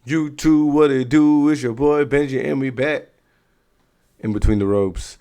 You two, what it do? It's your boy Benji, and we back in between the ropes.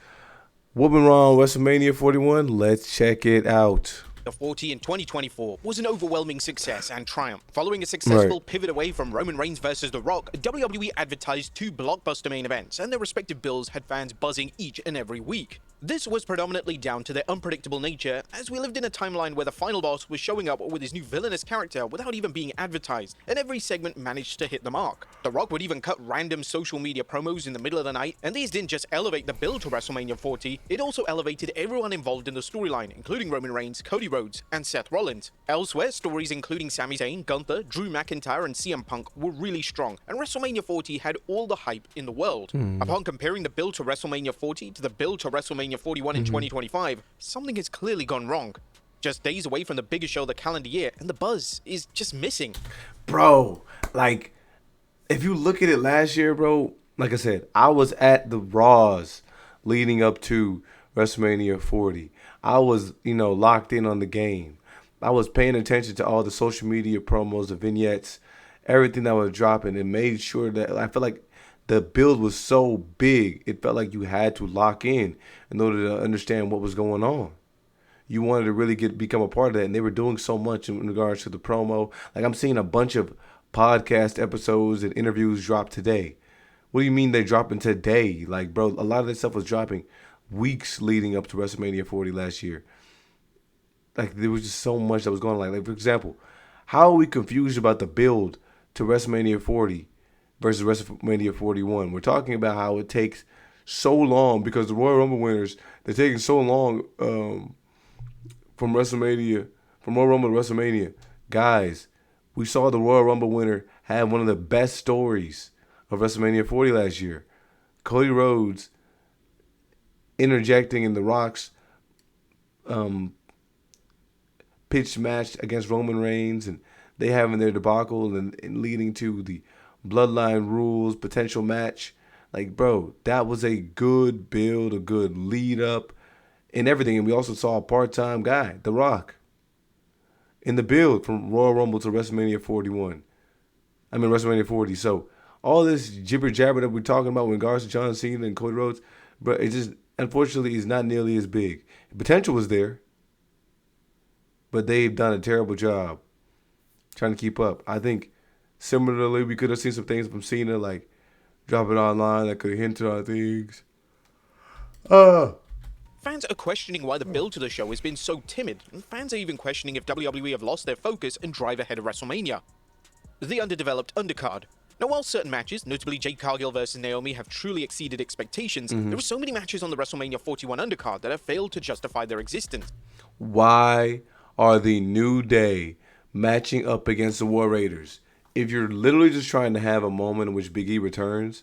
What went wrong? WrestleMania 41. Let's check it out. 40 in 2024 was an overwhelming success and triumph. Following a Right. successful pivot away from Roman Reigns versus The Rock, WWE advertised two blockbuster main events, and their respective bills had fans buzzing each and every week. This was predominantly down to their unpredictable nature, as we lived in a timeline where the final boss was showing up with his new villainous character without even being advertised, and every segment managed to hit the mark. The Rock would even cut random social media promos in the middle of the night, and these didn't just elevate the build to WrestleMania 40, it also elevated everyone involved in the storyline, including Roman Reigns, Cody Rhodes, and Seth Rollins. Elsewhere, stories including Sami Zayn, Gunther, Drew McIntyre, and CM Punk were really strong, and WrestleMania 40 had all the hype in the world. Upon comparing the build to WrestleMania 40 to the build to WrestleMania 41 in 2025, something has clearly gone wrong. Just days away from the biggest show of the calendar year, and the buzz is just missing. Bro, like, if you look at it last year, bro, like I said, I was at the Raws leading up to WrestleMania 40. I was, locked in on the game. I was paying attention to all the social media promos, the vignettes, everything that was dropping, and made sure that I felt like the build was so big, it felt like you had to lock in order to understand what was going on. You wanted to really become a part of that, and they were doing so much in regards to the promo. Like, I'm seeing a bunch of podcast episodes and interviews drop today. What do you mean they dropping today? Like, bro, a lot of this stuff was dropping weeks leading up to WrestleMania 40 last year. Like, there was just so much that was going on. Like, for example, how are we confused about the build to WrestleMania 40 versus WrestleMania 41? We're talking about how it takes so long because the Royal Rumble winners, they're taking so long from Royal Rumble to WrestleMania. Guys, we saw the Royal Rumble winner have one of the best stories of WrestleMania 40 last year. Cody Rhodes interjecting in The Rock's pitched match against Roman Reigns, and they having their debacle and leading to the Bloodline Rules potential match. Like, bro, that was a good build, a good lead up and everything. And we also saw a part-time guy, The Rock, in the build from Royal Rumble to WrestleMania 40. So all this jibber jabber that we're talking about when regards to John Cena and Cody Rhodes, but it just unfortunately is not nearly as big. The potential was there, but they've done a terrible job trying to keep up. I think similarly, we could have seen some things from Cena, like drop it online that could have hinted on things. Fans are questioning why the build to the show has been so timid, and fans are even questioning if WWE have lost their focus and drive ahead of WrestleMania. The underdeveloped undercard. Now, while certain matches, notably Jade Cargill versus Naomi, have truly exceeded expectations, there are so many matches on the WrestleMania 41 undercard that have failed to justify their existence. Why are the New Day matching up against the War Raiders? If you're literally just trying to have a moment in which Big E returns,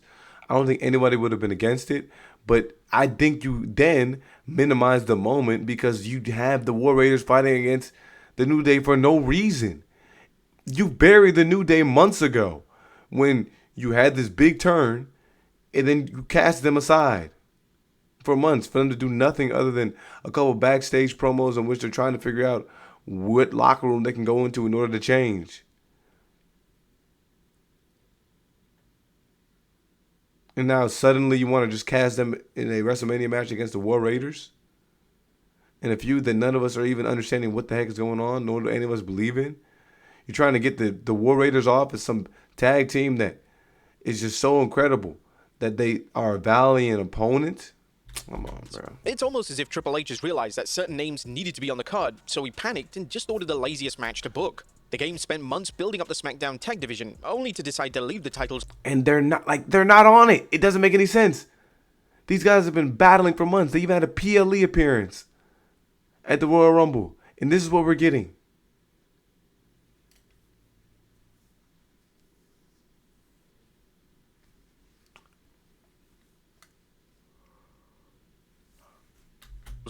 I don't think anybody would have been against it. But I think you then minimize the moment because you have the War Raiders fighting against the New Day for no reason. You buried the New Day months ago when you had this big turn, and then you cast them aside for months for them to do nothing other than a couple backstage promos in which they're trying to figure out what locker room they can go into in order to change. And now suddenly you want to just cast them in a WrestleMania match against the War Raiders? In a feud that none of us are even understanding what the heck is going on, nor do any of us believe in? You're trying to get the War Raiders off as some tag team that is just so incredible that they are a valiant opponent? Come on, bro. It's almost as if Triple H has realized that certain names needed to be on the card, so he panicked and just ordered the laziest match to book. The game spent months building up the SmackDown tag division, only to decide to leave the titles. And they're not on it. It doesn't make any sense. These guys have been battling for months. They even had a PLE appearance at the Royal Rumble. And this is what we're getting.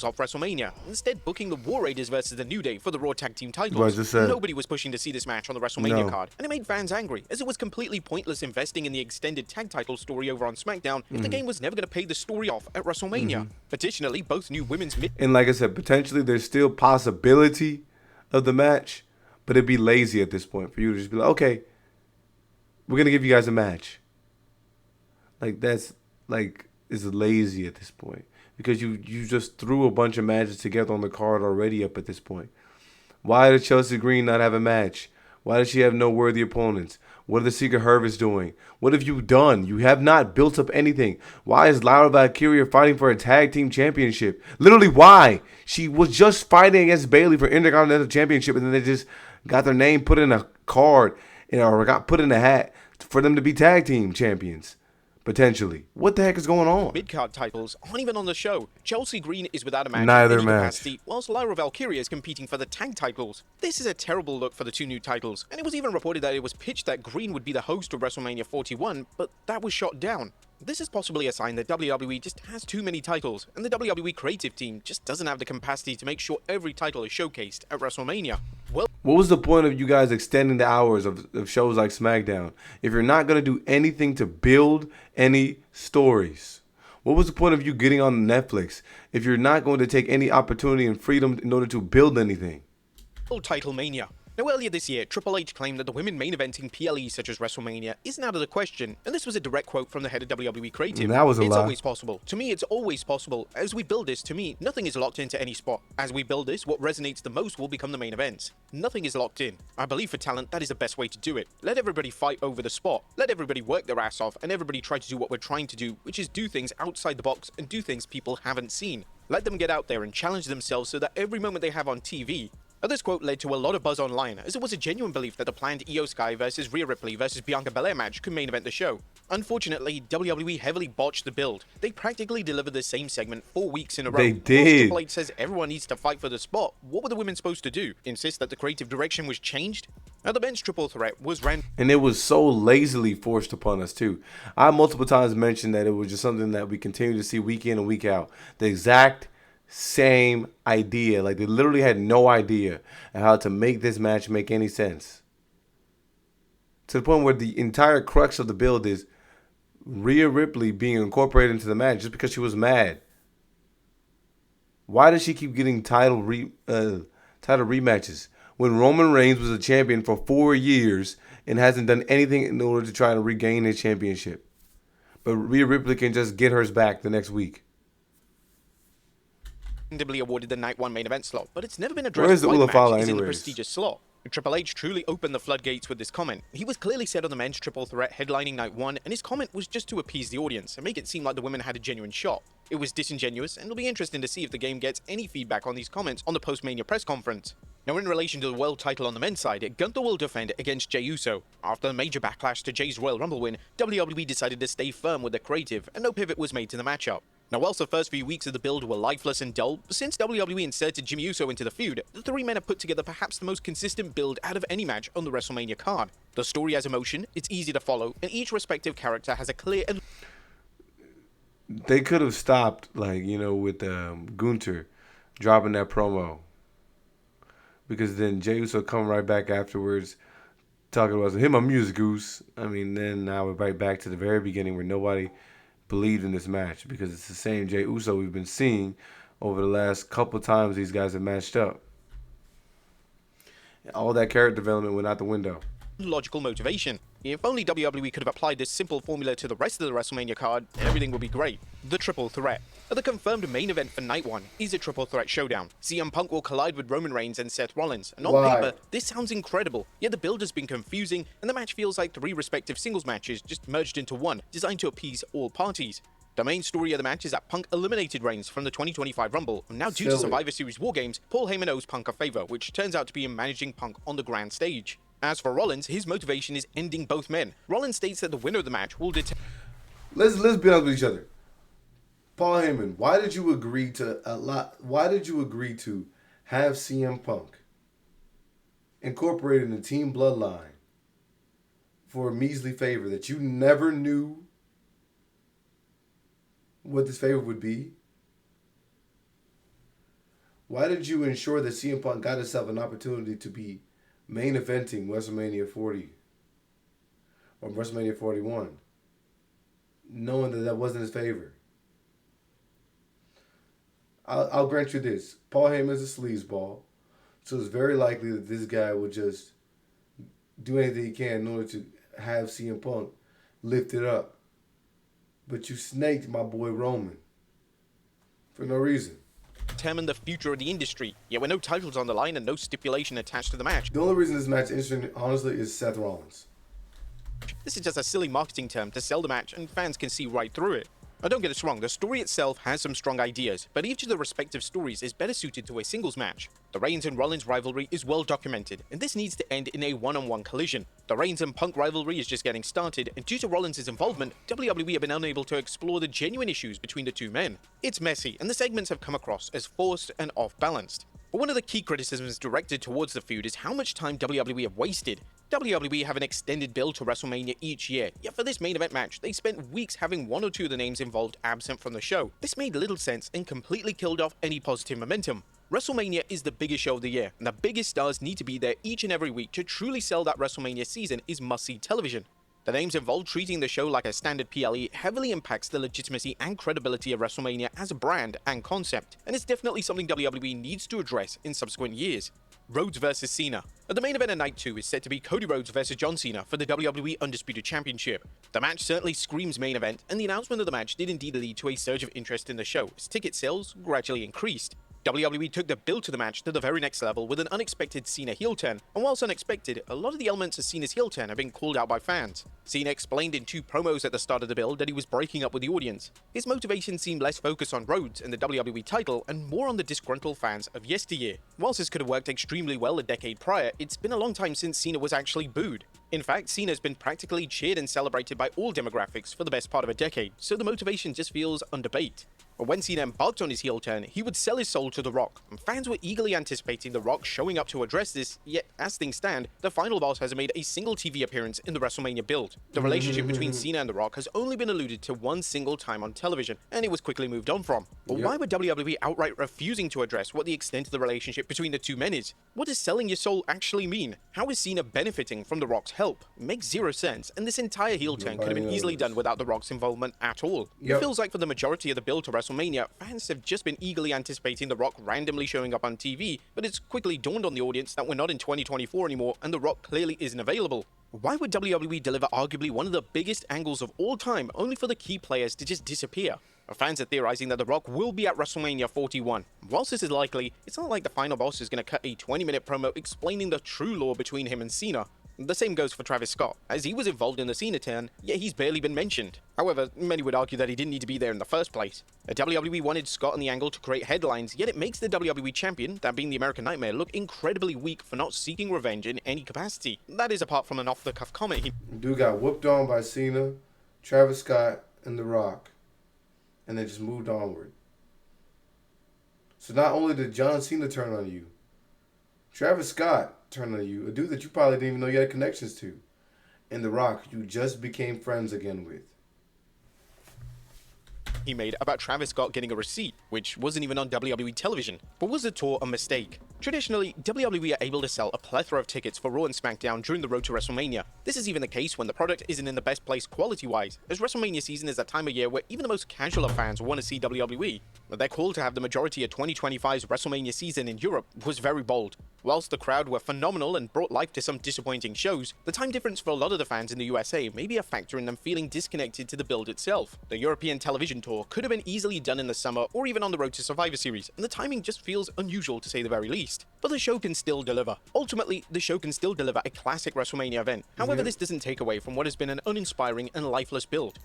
Off WrestleMania, instead booking the War Raiders versus the New Day for the Raw Tag Team titles. Well, I just said- Nobody was pushing to see this match on the WrestleMania No. card, and it made fans angry, as it was completely pointless investing in the extended tag title story over on SmackDown if the game was never going to pay the story off at WrestleMania. Additionally, both new women's And like I said, potentially there's still possibility of the match, but it'd be lazy at this point for you to just be like, okay, We're gonna give you guys a match. Like that's like is lazy at this point because you just threw a bunch of matches together on the card already up at this point. Why did Chelsea Green not have a match? Why does she have no worthy opponents? What are the Secret Harvest doing? What have you done? You have not built up anything. Why is Laura Valkyria fighting for a tag team championship? Literally, why? She was just fighting against Bayley for Intercontinental Championship, and then they just got their name put in a card or got put in a hat for them to be tag team champions. Potentially. What the heck is going on? Mid-card titles aren't even on the show. Chelsea Green is without a match Neither in any match. capacity, whilst Lyra Valkyria is competing for the tag titles. This is a terrible look for the two new titles, and it was even reported that it was pitched that Green would be the host of WrestleMania 41, but that was shot down. This is possibly a sign that WWE just has too many titles, and the WWE creative team just doesn't have the capacity to make sure every title is showcased at WrestleMania. Well, what was the point of you guys extending the hours of shows like SmackDown if you're not going to do anything to build any stories? What was the point of you getting on Netflix if you're not going to take any opportunity and freedom in order to build anything? Title Mania. Now, earlier this year, Triple H claimed that the women main eventing PLE such as WrestleMania isn't out of the question, and this was a direct quote from the head of WWE Creative. That was a It's lie. always possible. To me, it's always possible. As we build this, to me, nothing is locked into any spot. As we build this, what resonates the most will become the main events. Nothing is locked in. I believe for talent, that is the best way to do it. Let everybody fight over the spot. Let everybody work their ass off, and everybody try to do what we're trying to do, which is do things outside the box and do things people haven't seen. Let them get out there and challenge themselves so that every moment they have on TV. Now, this quote led to a lot of buzz online, as it was a genuine belief that the planned Io Sky versus Rhea Ripley versus Bianca Belair match could main event the show. Unfortunately, WWE heavily botched the build. They practically delivered the same segment 4 weeks in a row. They did. Triple H says everyone needs to fight for the spot. What were the women supposed to do? Insist that the creative direction was changed? Now, the men's triple threat was ran. And it was so lazily forced upon us, too. I multiple times mentioned that it was just something that we continue to see week in and week out. The exact same idea. Like, they literally had no idea how to make this match make any sense. To the point where the entire crux of the build is Rhea Ripley being incorporated into the match just because she was mad. Why does she keep getting title rematches when Roman Reigns was a champion for 4 years and hasn't done anything in order to try to regain his championship? But Rhea Ripley can just get hers back the next week. Awarded the night one main event slot, but it's never been addressed. Where's the why Ulafala match is in the anyways? prestigious slot. Triple H truly opened the floodgates with this comment. He was clearly set on the men's triple threat headlining night one, and his comment was just to appease the audience and make it seem like the women had a genuine shot. It was disingenuous, and it'll be interesting to see if the game gets any feedback on these comments on the post-Mania press conference. Now, in relation to the world title on the men's side, Gunther will defend against Jey Uso. After the major backlash to Jey's Royal Rumble win, WWE decided to stay firm with their creative, and no pivot was made to the matchup. Now, whilst the first few weeks of the build were lifeless and dull, since WWE inserted Jimmy Uso into the feud, the three men have put together perhaps the most consistent build out of any match on the WrestleMania card. The story has emotion, it's easy to follow, and each respective character has a clear and... They could have stopped, with Gunther dropping that promo. Because then Jey Uso come right back afterwards talking about, hit my music, Goose. Then now we're right back to the very beginning where nobody believed in this match because it's the same Jey Uso we've been seeing over the last couple times these guys have matched up. All that character development went out the window. Logical motivation. If only WWE could have applied this simple formula to the rest of the WrestleMania card, everything would be great. The triple threat. The confirmed main event for night one is a triple threat showdown. CM Punk will collide with Roman Reigns and Seth Rollins, and on paper, this sounds incredible, yet the build has been confusing, and the match feels like 3 respective singles matches just merged into one, designed to appease all parties. The main story of the match is that Punk eliminated Reigns from the 2025 Rumble, and now due to Survivor Series War Games, Paul Heyman owes Punk a favor, which turns out to be in managing Punk on the grand stage. As for Rollins, his motivation is ending both men. Rollins states that the winner of the match will determine... Let's be honest with each other. Paul Heyman, why did you agree to have CM Punk incorporated in the team bloodline for a measly favor that you never knew what this favor would be? Why did you ensure that CM Punk got himself an opportunity to be main eventing WrestleMania 40 or WrestleMania 41, knowing that that wasn't his favor? I'll grant you this. Paul Heyman is a sleazeball, so it's very likely that this guy would just do anything he can in order to have CM Punk lifted up. But you snaked my boy Roman for no reason. Determine the future of the industry, yet with no titles on the line and no stipulation attached to the match. The only reason this match is interesting, honestly, is Seth Rollins. This is just a silly marketing term to sell the match, and fans can see right through it. Now don't get us wrong, the story itself has some strong ideas, but each of the respective stories is better suited to a singles match. The Reigns and Rollins rivalry is well documented, and this needs to end in a one-on-one collision. The Reigns and Punk rivalry is just getting started, and due to Rollins' involvement, WWE have been unable to explore the genuine issues between the two men. It's messy, and the segments have come across as forced and off-balanced. But one of the key criticisms directed towards the feud is how much time WWE have wasted. WWE have an extended build to WrestleMania each year, yet for this main event match, they spent weeks having one or two of the names involved absent from the show. This made little sense and completely killed off any positive momentum. WrestleMania is the biggest show of the year, and the biggest stars need to be there each and every week to truly sell that WrestleMania season is must-see television. The names involved treating the show like a standard PLE heavily impacts the legitimacy and credibility of WrestleMania as a brand and concept, and it's definitely something WWE needs to address in subsequent years. Rhodes vs Cena. The main event of Night 2 is set to be Cody Rhodes vs John Cena for the WWE Undisputed Championship. The match certainly screams main event, and the announcement of the match did indeed lead to a surge of interest in the show as ticket sales gradually increased. WWE took the build to the match to the very next level with an unexpected Cena heel turn, and whilst unexpected, a lot of the elements of Cena's heel turn have been called out by fans. Cena explained in 2 promos at the start of the build that he was breaking up with the audience. His motivation seemed less focused on Rhodes and the WWE title and more on the disgruntled fans of yesteryear. Whilst this could have worked extremely well a decade prior, it's been a long time since Cena was actually booed. In fact, Cena's been practically cheered and celebrated by all demographics for the best part of a decade, so the motivation just feels under debate. But when Cena embarked on his heel turn, he would sell his soul to The Rock, and fans were eagerly anticipating The Rock showing up to address this, yet as things stand, the final boss hasn't made a single TV appearance in the WrestleMania build. The relationship between Cena and The Rock has only been alluded to one single time on television, and it was quickly moved on from. But why would WWE outright refusing to address what the extent of the relationship between the two men is? What does selling your soul actually mean? How is Cena benefiting from The Rock's help? It makes zero sense, and this entire heel turn could have been easily done without The Rock's involvement at all. It feels like for the majority of the build to WrestleMania, fans have just been eagerly anticipating The Rock randomly showing up on TV, but it's quickly dawned on the audience that we're not in 2024 anymore and The Rock clearly isn't available. Why would WWE deliver arguably one of the biggest angles of all time only for the key players to just disappear? Fans are theorizing that The Rock will be at WrestleMania 41. Whilst this is likely, it's not like the final boss is going to cut a 20-minute promo explaining the true lore between him and Cena. The same goes for Travis Scott, as he was involved in the Cena turn, yet he's barely been mentioned. However, many would argue that he didn't need to be there in the first place. The WWE wanted Scott on the angle to create headlines, yet it makes the WWE Champion, that being the American Nightmare, look incredibly weak for not seeking revenge in any capacity. That is apart from an off-the-cuff comment he... Dude got whooped on by Cena, Travis Scott, and The Rock, and they just moved onward. So not only did John Cena turn on you, Travis Scott turned on you, a dude that you probably didn't even know you had connections to, and The Rock you just became friends again with. He made about Travis Scott getting a receipt, which wasn't even on WWE television. But was the tour a mistake? Traditionally, WWE are able to sell a plethora of tickets for Raw and SmackDown during the road to WrestleMania. This is even the case when the product isn't in the best place quality-wise, as WrestleMania season is that time of year where even the most casual of fans want to see WWE. Their call to have the majority of 2025's WrestleMania season in Europe was very bold. Whilst the crowd were phenomenal and brought life to some disappointing shows, the time difference for a lot of the fans in the USA may be a factor in them feeling disconnected to the build itself. The European television tour could have been easily done in the summer or even on the road to Survivor Series, and the timing just feels unusual to say the very least. But the show can still deliver. Ultimately, the show can still deliver a classic WrestleMania event. However, this doesn't take away from what has been an uninspiring and lifeless build.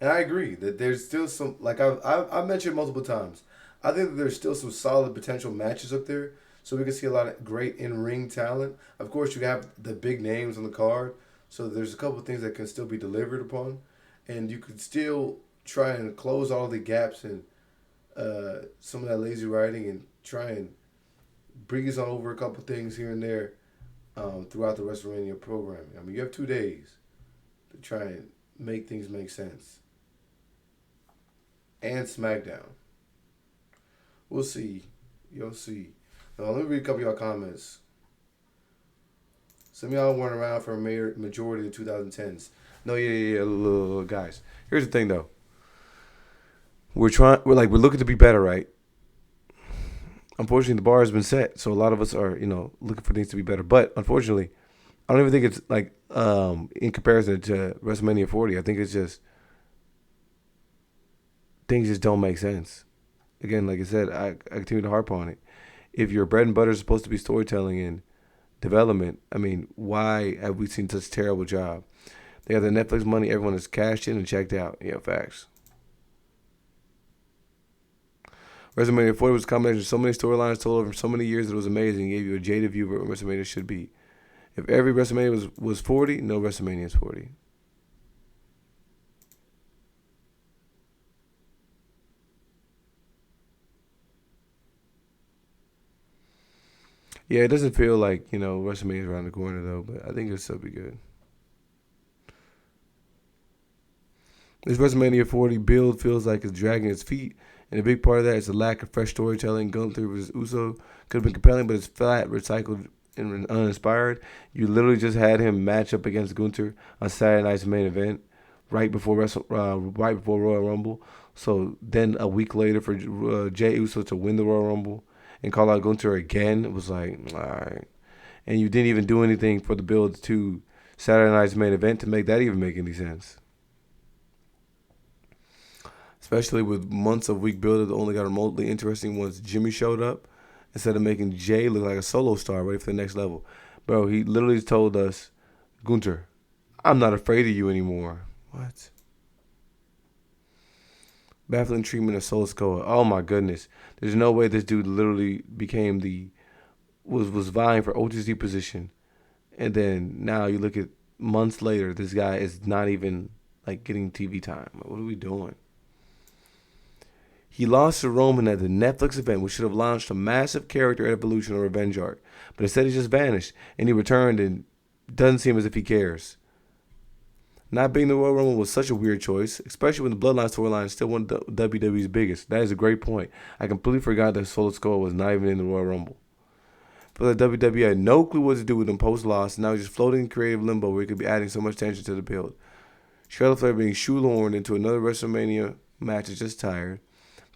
And I agree that there's still some, like I've mentioned multiple times, I think that there's still some solid potential matches up there. So we can see a lot of great in-ring talent. Of course, you have the big names on the card. So there's a couple of things that can still be delivered upon. And you could still try and close all the gaps in some of that lazy writing and try and breeze on over a couple of things here and there throughout the WrestleMania programming. I mean, you have 2 days to try and make things make sense. And SmackDown. We'll see. You'll see. Now, let me read a couple of y'all comments. Some of y'all weren't around for a majority of the 2010s. No, yeah, guys. Here's the thing, though. We're looking to be better, right? Unfortunately, the bar has been set, so a lot of us are, looking for things to be better. But unfortunately, I don't even think it's like in comparison to WrestleMania 40. I think it's just things just don't make sense. Again, like I said, I continue to harp on it. If your bread and butter is supposed to be storytelling and development, I mean, why have we seen such a terrible job? They have the Netflix money, everyone is cashed in and checked out. Yeah, facts. WrestleMania 40 was a combination of so many storylines told over so many years that it was amazing. It gave you a jaded view of what WrestleMania should be. If every WrestleMania was 40, no WrestleMania is 40. Yeah, it doesn't feel like, WrestleMania is around the corner, though, but I think it'll still be good. This WrestleMania 40 build feels like it's dragging its feet, and a big part of that is the lack of fresh storytelling. Gunther vs. Uso could have been compelling, but it's flat, recycled, and uninspired. You literally just had him match up against Gunther on Saturday night's main event, right before Royal Rumble. So then a week later for Jey Uso to win the Royal Rumble and call out Gunther again, it was like, all right. And you didn't even do anything for the build to Saturday night's main event to make that even make any sense. Especially with months of weak build that only got remotely interesting once Jimmy showed up instead of making Jay look like a solo star ready for the next level. Bro, he literally told us, Gunther, I'm not afraid of you anymore. What? Baffling treatment of Solo Sikoa. Oh my goodness. There's no way this dude literally became was vying for OTC position. And then now you look at months later, this guy is not even like getting TV time. What are we doing? He lost to Roman at the Netflix event, which should have launched a massive character evolution or revenge arc. But instead, he just vanished, and he returned, and doesn't seem as if he cares. Not being the Royal Rumble was such a weird choice, especially when the Bloodline storyline is still one of WWE's biggest. That is a great point. I completely forgot that Solo Sikoa was not even in the Royal Rumble. But the WWE had no clue what to do with him post-loss, and now he's just floating in creative limbo where he could be adding so much tension to the build. Charlotte Flair being shoehorned into another WrestleMania match is just tired.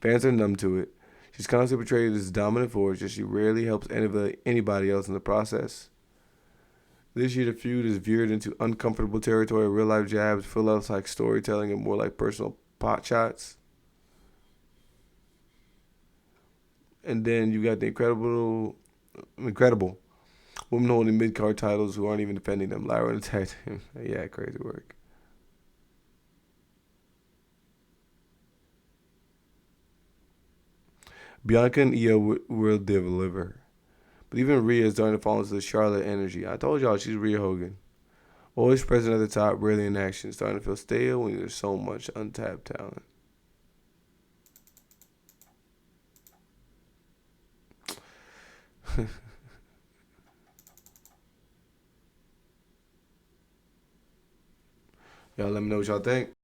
Fans are numb to it. She's constantly portrayed as dominant force, yet she rarely helps anybody else in the process. This year, the feud is veered into uncomfortable territory. Real life jabs feel less like storytelling and more like personal pot shots. And then you got the incredible women holding mid card titles who aren't even defending them. Lyra and the tag team. Yeah, crazy work. Bianca and Io will deliver. But even Rhea is starting to fall into the Charlotte energy. I told y'all she's Rhea Hogan. Always present at the top, rarely in action. Starting to feel stale when there's so much untapped talent. Y'all let me know what y'all think.